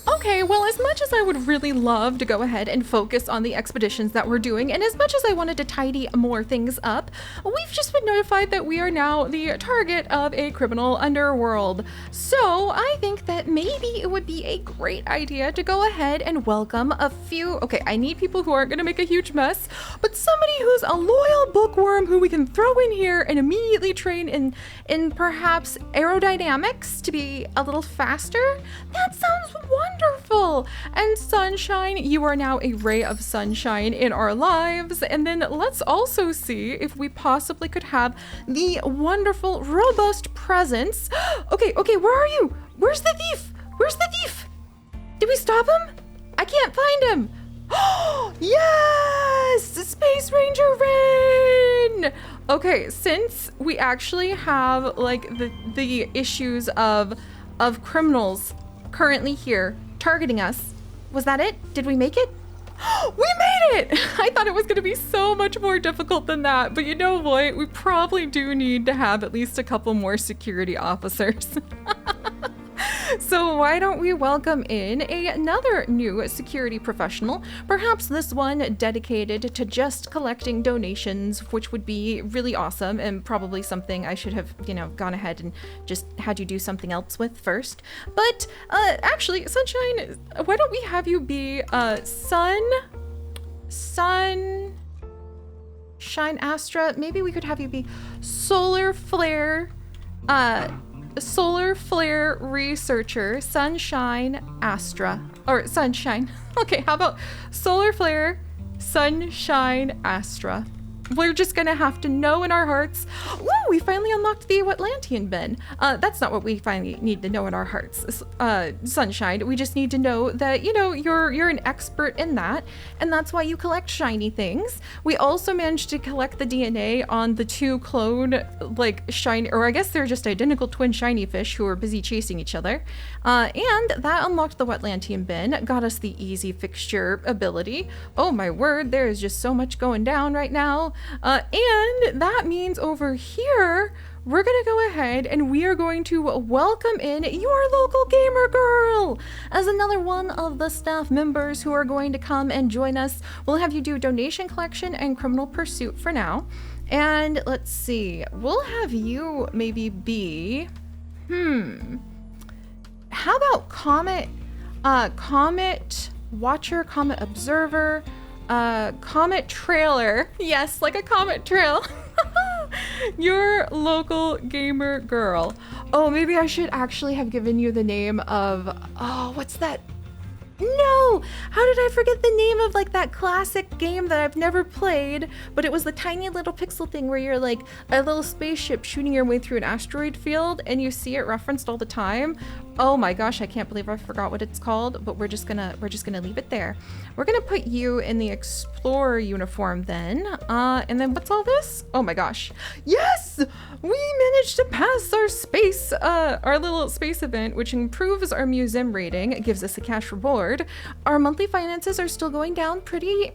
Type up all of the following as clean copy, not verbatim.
Okay, well, as much as I would really love to go ahead and focus on the expeditions that we're doing, and as much as I wanted to tidy more things up, we've just been notified that we are now the target of a criminal underworld. So I think that maybe it would be a great idea to go ahead and welcome a few, okay, I need people who aren't gonna make a huge mess, but somebody who's a loyal bookworm who we can throw in here and immediately train in perhaps aerodynamics to be a little faster. That sounds wonderful. And Sunshine, you are now a ray of sunshine in our lives. And then let's also see if we possibly could have the wonderful, robust presence. Okay, where are you? Where's the thief? Where's the thief? Did we stop him? I can't find him. Oh, yes! Space Ranger Rin! Okay, since we actually have like the issues of criminals currently here targeting us. Was that it? Did we make it? We made it! I thought it was gonna be so much more difficult than that, but you know what? We probably do need to have at least a couple more security officers. So why don't we welcome in another new security professional, perhaps this one dedicated to just collecting donations, which would be really awesome and probably something I should have, gone ahead and just had you do something else with first. But actually, Sunshine, why don't we have you be Shine Astra? Maybe we could have you be Solar Flare researcher, Sunshine Astra, or Sunshine. Okay, how about Solar Flare, Sunshine Astra? We're just gonna have to know in our hearts. Woo, we finally unlocked the Wetlantian bin. That's not what we finally need to know in our hearts, Sunshine. We just need to know that, you're an expert in that, and that's why you collect shiny things. We also managed to collect the DNA on the two clone, shiny, or I guess they're just identical twin shiny fish who are busy chasing each other. And that unlocked the Wetlantian bin, got us the easy fixture ability. Oh my word, there is just so much going down right now. And that means over here, we're gonna go ahead and we are going to welcome in your local gamer girl as another one of the staff members who are going to come and join us. We'll have you do donation collection and criminal pursuit for now. And let's see, we'll have you maybe be, how about Comet Watcher, Comet Observer, Comet Trailer. Yes, like a comet trail. Your local gamer girl. Oh, maybe I should actually have given you the name of, what's that? No! How did I forget the name of that classic game that I've never played, but it was the tiny little pixel thing where you're like a little spaceship shooting your way through an asteroid field and you see it referenced all the time. Oh my gosh, I can't believe I forgot what it's called, but we're just gonna leave it there. We're gonna put you in the explorer uniform then. And then what's all this? Oh my gosh. Yes! We managed to pass our little space event, which improves our museum rating. It gives us a cash reward. Our monthly finances are still going down pretty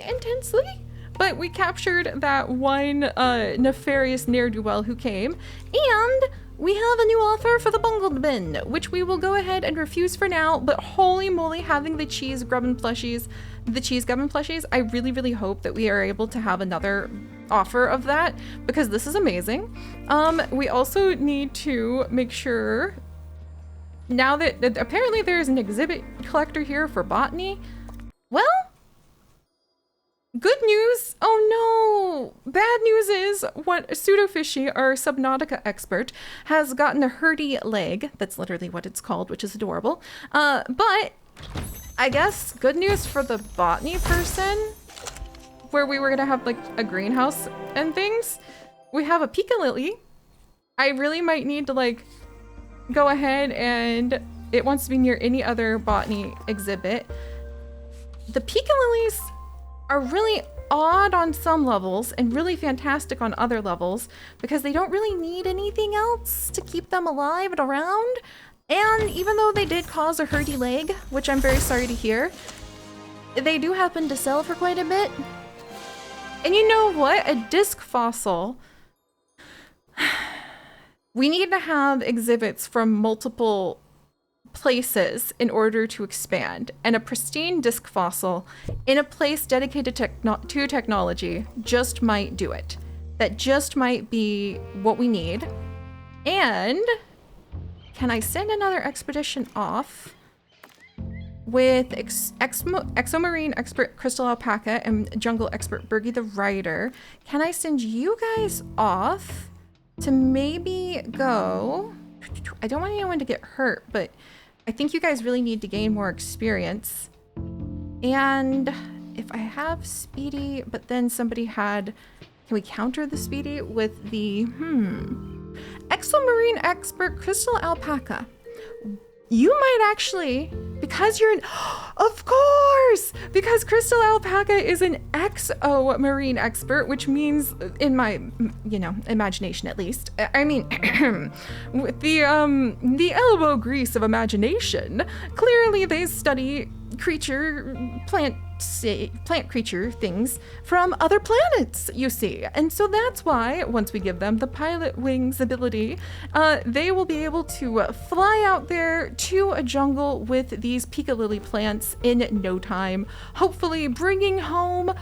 intensely, but we captured that one nefarious ne'er-do-well who came, and we have a new offer for the bungled bin, which we will go ahead and refuse for now, but holy moly, having the cheese gubbin plushies, I really hope that we are able to have another offer of that, because this is amazing. We also need to make sure, now that apparently there's an exhibit collector here for botany, well, good news. Oh no, bad news is what Pseudofishy, our Subnautica expert, has gotten a hurdy leg. That's literally what it's called, which is adorable. But I guess good news for the botany person, where we were gonna have a greenhouse and things. We have a Pika Lily. I really might need to go ahead and it wants to be near any other botany exhibit. The Pika Lilies are really odd on some levels and really fantastic on other levels because they don't really need anything else to keep them alive and around. And even though they did cause a hurdy leg, which I'm very sorry to hear, they do happen to sell for quite a bit. And you know what? A disc fossil. We need to have exhibits from multiple places in order to expand, and a pristine disc fossil in a place dedicated to technology just might do it. That just might be what we need. And can I send another expedition off with exomarine expert Crystal Alpaca and jungle expert Bergie the Rider? Can I send you guys off to maybe go... I don't want anyone to get hurt, but I think you guys really need to gain more experience. And if I have Speedy, but then somebody had... Can we counter the Speedy with the... Exomarine expert Crystal Alpaca. You might actually, because you're an... Of course! Because Crystal Alpaca is an exo-marine expert, which means, in my, imagination at least, I mean, with the elbow grease of imagination, clearly they study plant creature things from other planets, you see. And so that's why, once we give them the pilot wings ability, they will be able to fly out there to a jungle with these Pika Lily plants in no time, hopefully bringing home...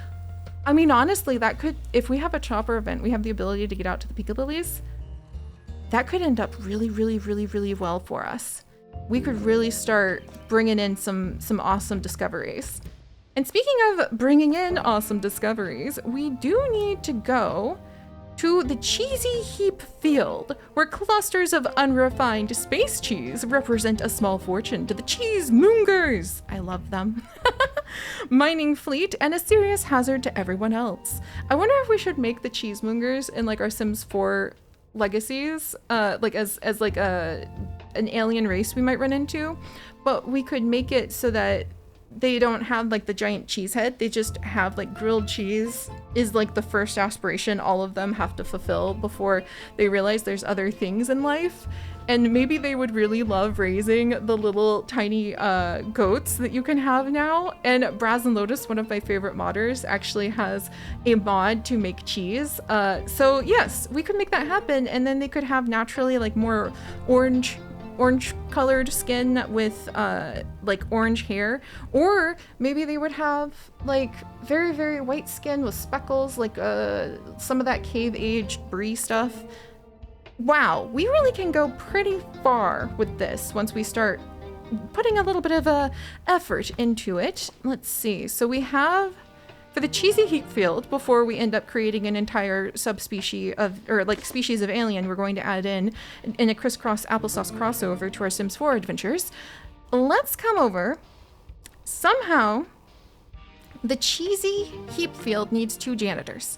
I mean, honestly, that could... If we have a chopper event, we have the ability to get out to the Pika Lilies, that could end up really, really, really, really well for us. We could really start bringing in some awesome discoveries. And speaking of bringing in awesome discoveries, we do need to go to the Cheesy Heap Field, where clusters of unrefined space cheese represent a small fortune to the Cheesemongers. I love them. Mining fleet and a serious hazard to everyone else. I wonder if we should make the Cheesemongers in like our Sims 4 legacies, like as like an alien race we might run into, but we could make it so that they don't have like the giant cheese head. They just have like grilled cheese is like the first aspiration all of them have to fulfill before they realize there's other things in life. And maybe they would really love raising the little tiny goats that you can have now. And Braz and Lotus, one of my favorite modders, actually has a mod to make cheese. So yes, we could make that happen. And then they could have naturally like more orange colored skin with like orange hair, or maybe they would have like very, very white skin with speckles, like some of that cave aged brie stuff. Wow, we really can go pretty far with this once we start putting a little bit of effort into it. Let's see. So we have, for the Cheesy Heap Field, before we end up creating an entire subspecies of, or like species of alien we're going to add in a crisscross applesauce crossover to our Sims 4 adventures, let's come over. Somehow, the Cheesy Heap Field needs 2 janitors.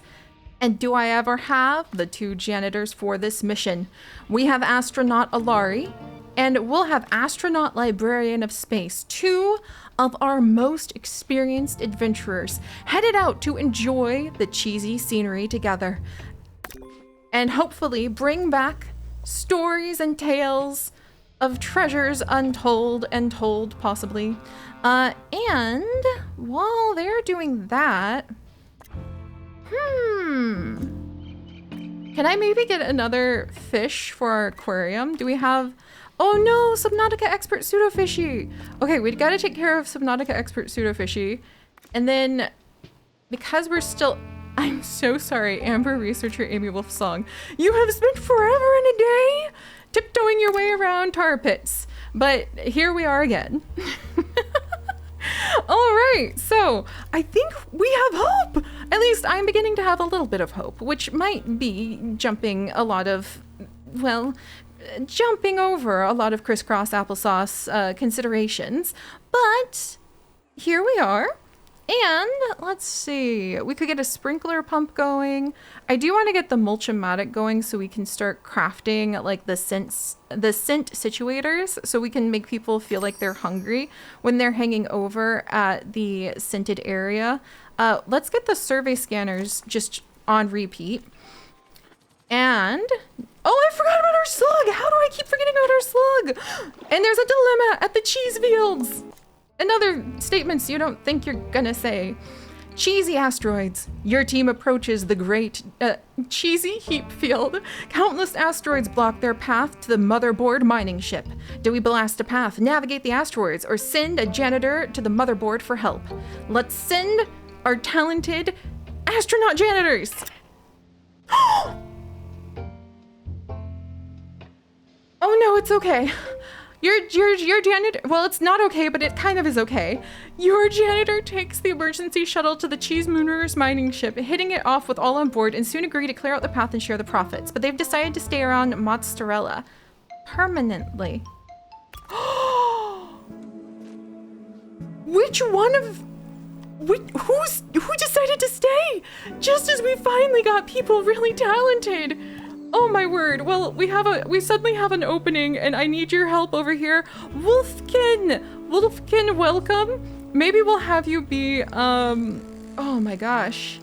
And do I ever have the 2 janitors for this mission? We have Astronaut Alari, and we'll have Astronaut Librarian of Space, 2 of our most experienced adventurers, headed out to enjoy the cheesy scenery together. And hopefully bring back stories and tales of treasures untold and told, possibly. And while they're doing that... Can I maybe get another fish for our aquarium? Do we have... Oh no, Subnautica Expert Pseudofishy! Okay, we gotta take care of Subnautica Expert Pseudofishy. And then, because we're still... I'm so sorry, Amber Researcher Amy Wolfsong. You have spent forever and a day tiptoeing your way around tar pits. But here we are again. All right, so I think we have hope. At least I'm beginning to have a little bit of hope, which might be jumping over a lot of crisscross applesauce considerations. But here we are. And let's see, we could get a sprinkler pump going. I do want to get the mulch-o-matic going so we can start crafting like the scent situators, so we can make people feel like they're hungry when they're hanging over at the scented area. Let's get the survey scanners just on repeat. And oh, I forgot about our slug. How do I keep forgetting about our slug? And there's a dilemma at the cheese fields. And other statements you don't think you're gonna say. Cheesy asteroids. Your team approaches the great cheesy heap field. Countless asteroids block their path to the motherboard mining ship. Do we blast a path, navigate the asteroids, or send a janitor to the motherboard for help? Let's send our talented astronaut janitors. Oh no, it's okay. Your janitor, well, it's not okay, but it kind of is okay. Your janitor takes the emergency shuttle to the Cheesemongers mining ship, hitting it off with all on board, and soon agree to clear out the path and share the profits. But they've decided to stay around Mozzarella permanently. Who decided to stay? Just as we finally got people really talented. Oh my word. Well, we suddenly have an opening and I need your help over here. Wolfkin, welcome. Maybe we'll have you be, oh my gosh.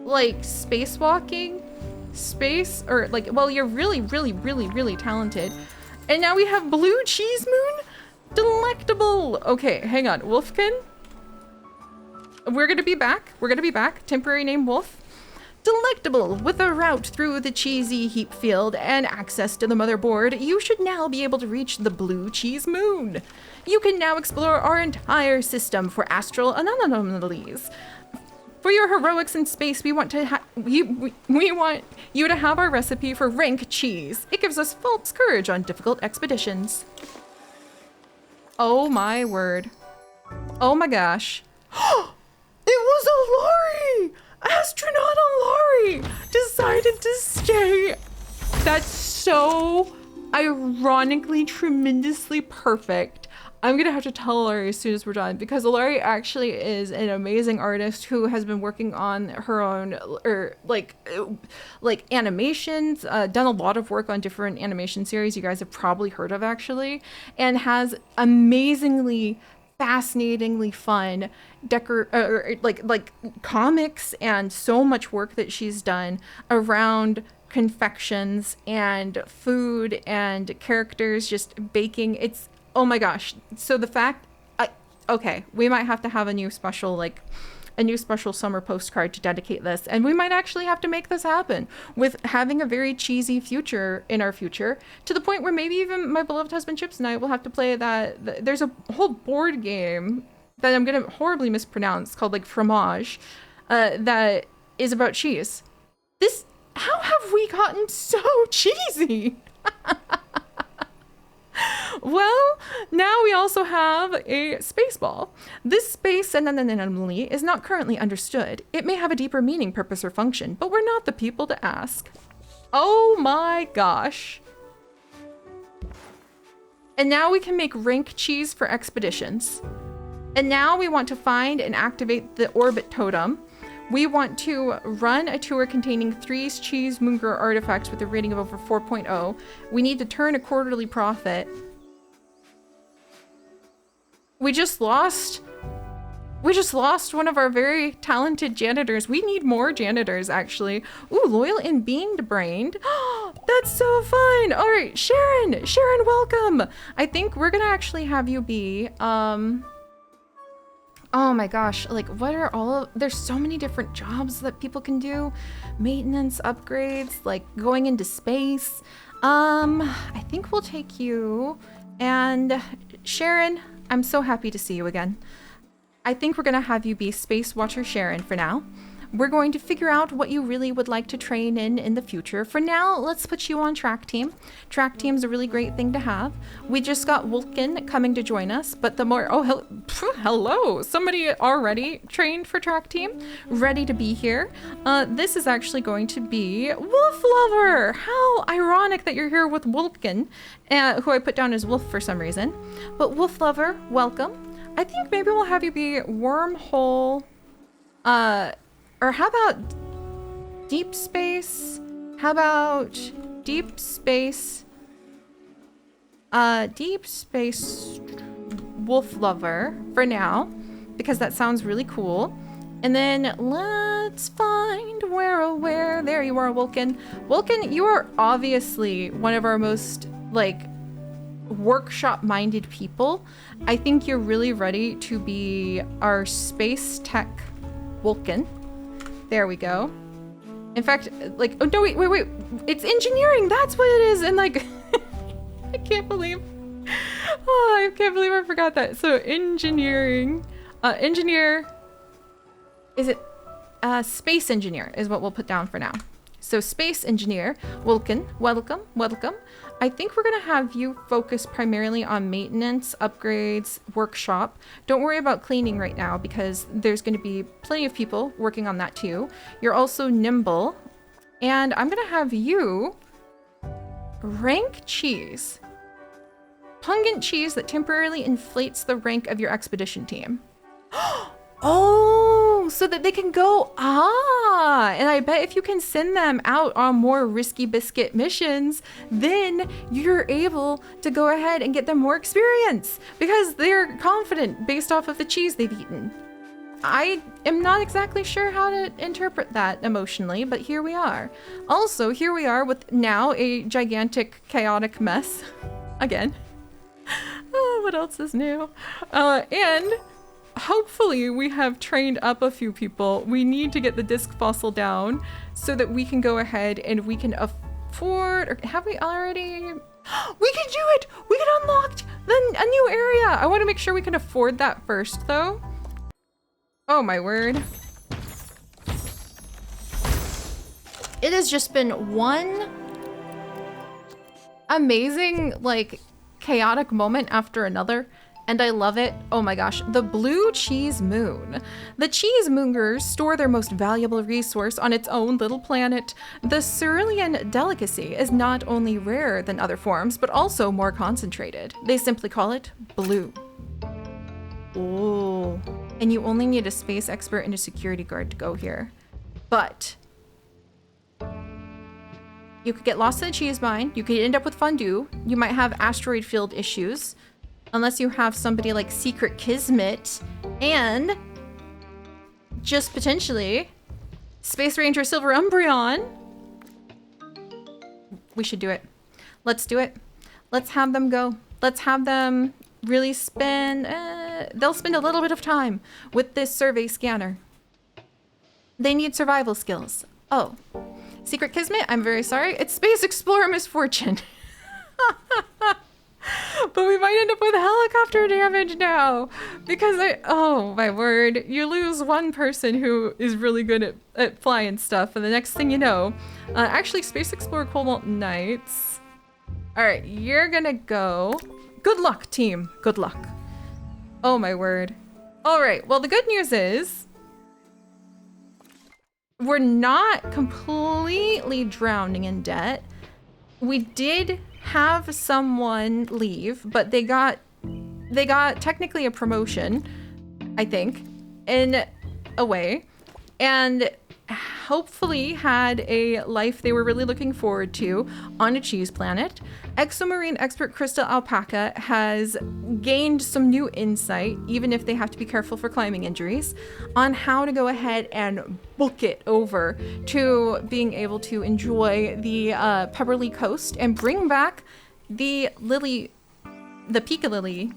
Like spacewalking? Space? Or like, well, you're really, really, really, really talented. And now we have Blue Cheese Moon? Delectable. Okay, hang on. Wolfkin? We're gonna be back. Temporary name Wolf. Delectable. With a route through the cheesy heap field and access to the motherboard, you should now be able to reach the Blue Cheese Moon. You can now explore our entire system for astral anomalies. For your heroics in space, we want you to have our recipe for rank cheese. It gives us false courage on difficult expeditions. Oh my word. Oh my gosh. It was Alari! Astronaut Alari decided to stay. That's so ironically, tremendously perfect. I'm gonna have to tell Alari as soon as we're done, because Alari actually is an amazing artist who has been working on her own, or like animations, done a lot of work on different animation series you guys have probably heard of actually, and has amazingly fascinatingly fun like comics and so much work that she's done around confections and food and characters, just baking. It's, oh my gosh. So the fact, okay, we might have to have a new special summer postcard to dedicate this, and we might actually have to make this happen with having a very cheesy future in our future, to the point where maybe even my beloved husband Chips and I will have to play that. There's a whole board game that I'm gonna horribly mispronounce called like Fromage, that is about cheese. How have we gotten so cheesy? Well, now we also have a space ball. This space anomaly is not currently understood. It may have a deeper meaning, purpose, or function, but we're not the people to ask. Oh my gosh. And now we can make rank cheese for expeditions. And now we want to find and activate the orbit totem. We want to run a tour containing 3 Cheesemonger artifacts with a rating of over 4.0. We need to turn a quarterly profit. We just lost one of our very talented janitors. We need more janitors, actually. Ooh, loyal and bean-brained. That's so fun. All right, Sharon, welcome. I think we're gonna actually have you be, oh my gosh, like what are there's so many different jobs that people can do. Maintenance, upgrades, like going into space. I think we'll take you, and Sharon, I'm so happy to see you again. I think we're gonna have you be Space Watcher Sharon for now. We're going to figure out what you really would like to train in the future. For now, let's put you on track team. Track team's a really great thing to have. We just got Wolfkin coming to join us, but the more, hello, somebody already trained for track team, ready to be here. This is actually going to be Wolf Lover. How ironic that you're here with Wolfkin, who I put down as Wolf for some reason. But Wolf Lover, welcome. I think maybe we'll have you be Wormhole, or how about Deep Space? How about Deep Space? Deep Space Wolf Lover for now, because that sounds really cool. And then let's find where, there you are, Wolfkin. Wolfkin, you are obviously one of our most, like, workshop-minded people. I think you're really ready to be our space tech Wolfkin. There we go. In fact, like, oh no, wait. It's engineering. That's what it is. And like, I can't believe I forgot that. So engineering, engineer, is it, space engineer is what we'll put down for now. So space engineer, Wolfkin, welcome. I think we're gonna have you focus primarily on maintenance, upgrades, workshop. Don't worry about cleaning right now because there's gonna be plenty of people working on that too. You're also nimble. And I'm gonna have you rank cheese. Pungent cheese that temporarily inflates the rank of your expedition team. Oh, so that they can go, and I bet if you can send them out on more risky biscuit missions, then you're able to go ahead and get them more experience because they're confident based off of the cheese they've eaten. I am not exactly sure how to interpret that emotionally, but here we are. Also, here we are with now a gigantic chaotic mess again. Oh, what else is new? And hopefully we have trained up a few people. We need to get the disc fossil down so that we can go ahead and we can afford, or have we already? We can do it! We can unlock a new area! I want to make sure we can afford that first though. Oh my word. It has just been one amazing, like, chaotic moment after another, and I love it. Oh my gosh, the blue cheese moon. The Cheesemongers store their most valuable resource on its own little planet. The cerulean delicacy is not only rarer than other forms, but also more concentrated. They simply call it blue. Oh, and you only need a space expert and a security guard to go here. But you could get lost in the cheese mine. You could end up with fondue. You might have asteroid field issues. Unless you have somebody like Secret Kismet and just potentially Space Ranger Silver Umbreon. We should do it. Let's do it. Let's have them go. Let's have them really spend, they'll spend a little bit of time with this survey scanner. They need survival skills. Oh, Secret Kismet, I'm very sorry. It's Space Explorer Misfortune. But we might end up with helicopter damage now because oh my word, you lose one person who is really good at flying stuff and the next thing you know, actually Space Explorer Cobalt Knights. All right, you're gonna go. Good luck, team. Good luck. Oh my word. All right, well, the good news is we're not completely drowning in debt. We did have someone leave, but they got technically a promotion, I think, in a way, and hopefully had a life they were really looking forward to on a cheese planet. Exomarine expert Crystal Alpaca has gained some new insight, even if they have to be careful for climbing injuries, on how to go ahead and book it over to being able to enjoy the Pepperly Coast and bring back the Pika Lily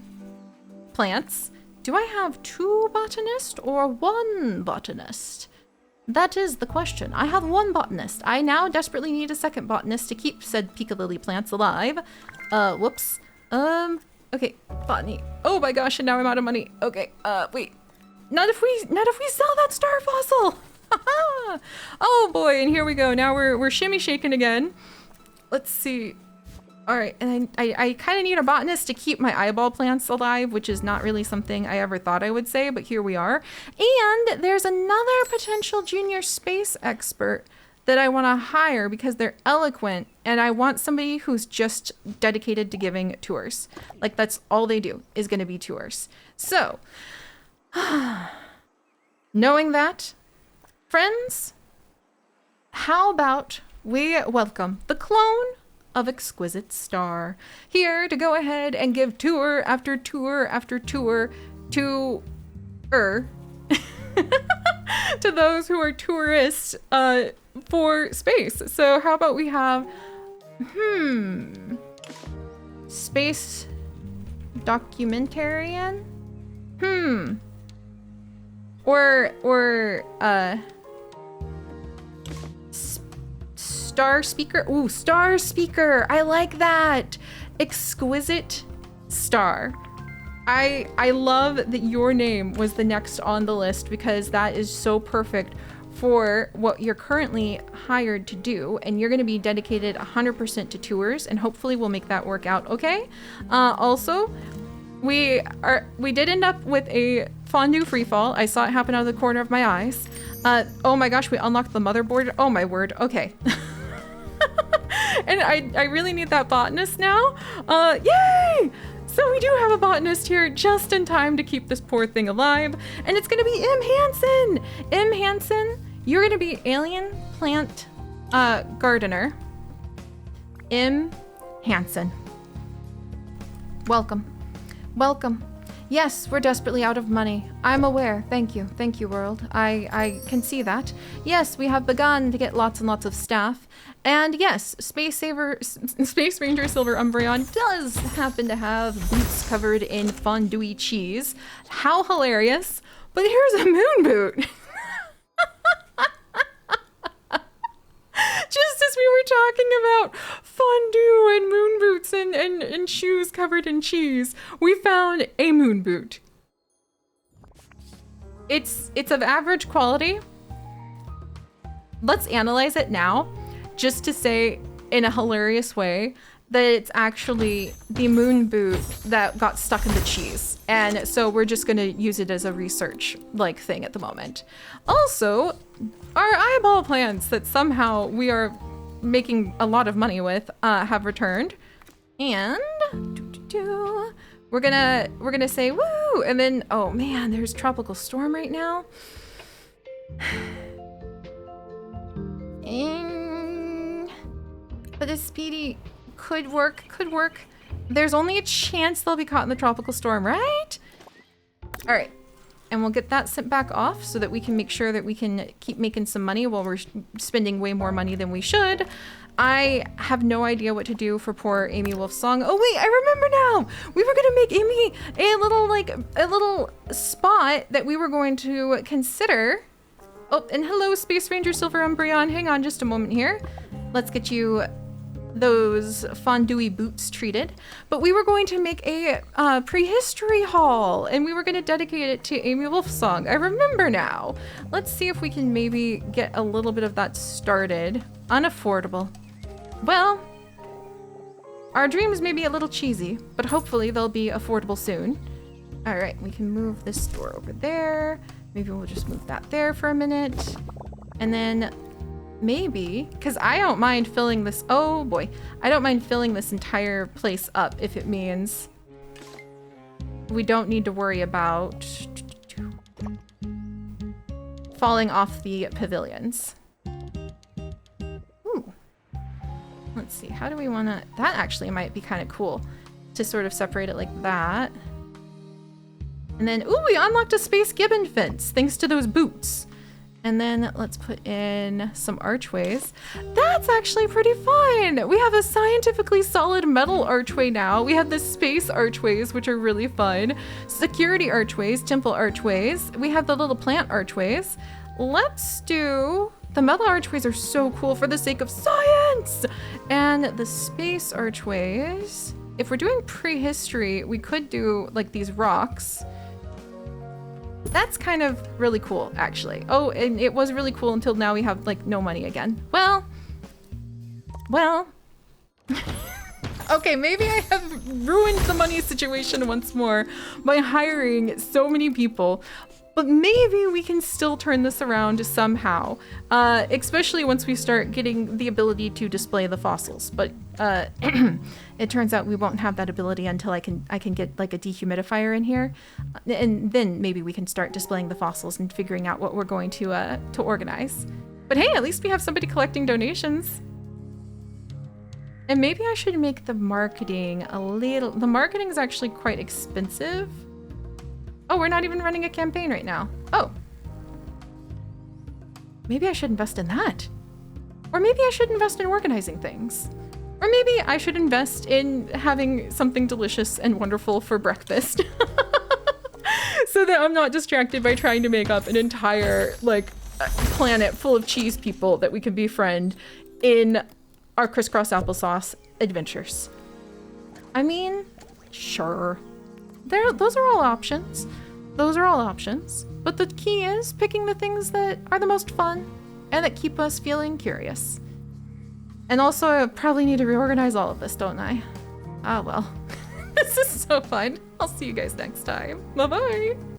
plants. Do I have 2 botanists or 1 botanist? That is the question. I have 1 botanist. I now desperately need a 2nd botanist to keep said Pika Lily plants alive. Whoops. Okay, botany. Oh my gosh, and now I'm out of money. Okay, wait. Not if we sell that star fossil. Oh boy, and here we go. Now we're shimmy shaking again. Let's see. All right, and I kind of need a botanist to keep my eyeball plants alive, which is not really something I ever thought I would say, but here we are. And there's another potential junior space expert that I want to hire because they're eloquent, and I want somebody who's just dedicated to giving tours. Like, that's all they do is going to be tours. So, knowing that, friends, how about we welcome the clone of Exquisite Star here to go ahead and give tour after tour after tour to to those who are tourists for space. So how about we have space documentarian or Star Speaker. Ooh, Star Speaker. I like that. Exquisite Star. I love that your name was the next on the list because that is so perfect for what you're currently hired to do, and you're going to be dedicated 100% to tours, and hopefully we'll make that work out. Okay. Also, we did end up with a fondue freefall. I saw it happen out of the corner of my eyes. Oh my gosh, we unlocked the motherboard. Oh my word. Okay. And I really need that botanist now. Yay! So we do have a botanist here just in time to keep this poor thing alive, and it's gonna be M. Hansen. M. Hansen, you're gonna be alien plant gardener. M. Hansen. Welcome. Welcome. Yes, we're desperately out of money. I'm aware. Thank you. Thank you, world. I can see that. Yes, we have begun to get lots and lots of staff. And yes, Space Ranger Silver Umbreon does happen to have boots covered in fondue cheese. How hilarious. But here's a moon boot. Just as we were talking about fondue and moon boots and shoes covered in cheese, we found a moon boot. It's of average quality. Let's analyze it now, just to say in a hilarious way that it's actually the moon boot that got stuck in the cheese. And so we're just gonna use it as a research thing at the moment. Also, our eyeball plants that somehow we are making a lot of money with have returned. And we're gonna say woo, and then oh man, there's tropical storm right now. But this speedy could work. There's only a chance they'll be caught in the tropical storm, right? All right. And we'll get that sent back off so that we can make sure that we can keep making some money while we're spending way more money than we should. I have no idea what to do for poor Amy Wolfsong. Oh wait, I remember now. We were gonna make Amy a little spot that we were going to consider. Oh, and hello, Space Ranger Silver Umbreon. Hang on just a moment here. Let's get you those fondue boots treated. But we were going to make a prehistory hall, and we were going to dedicate it to Amy Wolfsong. I remember now. Let's see if we can maybe get a little bit of that started. Unaffordable. Well, our dreams may be a little cheesy, but hopefully they'll be affordable soon. All right, we can move this door over there. Maybe we'll just move that there for a minute. And then maybe, because I don't mind filling this, oh boy, I don't mind filling this entire place up if it means we don't need to worry about falling off the pavilions. Ooh. Let's see, how do we want to, that actually might be kind of cool to sort of separate it like that. And then, ooh, we unlocked a space gibbon fence thanks to those boots. And then let's put in some archways. That's actually pretty fun. We have a scientifically solid metal archway now. We have the space archways, which are really fun. Security archways, temple archways. We have the little plant archways. Let's do, the metal archways are so cool for the sake of science. And the space archways, if we're doing prehistory, we could do like these rocks. That's kind of really cool, actually. Oh, and it was really cool until now we have, like, no money again. Well. Okay, maybe I have ruined the money situation once more by hiring so many people. But maybe we can still turn this around somehow, especially once we start getting the ability to display the fossils. But it turns out we won't have that ability until I can get like a dehumidifier in here, and then maybe we can start displaying the fossils and figuring out what we're going to organize. But hey, at least we have somebody collecting donations. And maybe I should make the marketing a little. The marketing is actually quite expensive. Oh, we're not even running a campaign right now. Oh. Maybe I should invest in that. Or maybe I should invest in organizing things. Or maybe I should invest in having something delicious and wonderful for breakfast. so that I'm not distracted by trying to make up an entire like planet full of cheese people that we can befriend in our crisscross applesauce adventures. I mean, sure. Those are all options. Those are all options. But the key is picking the things that are the most fun and that keep us feeling curious. And also, I probably need to reorganize all of this, don't I? Ah, well. This is so fun. I'll see you guys next time. Bye-bye.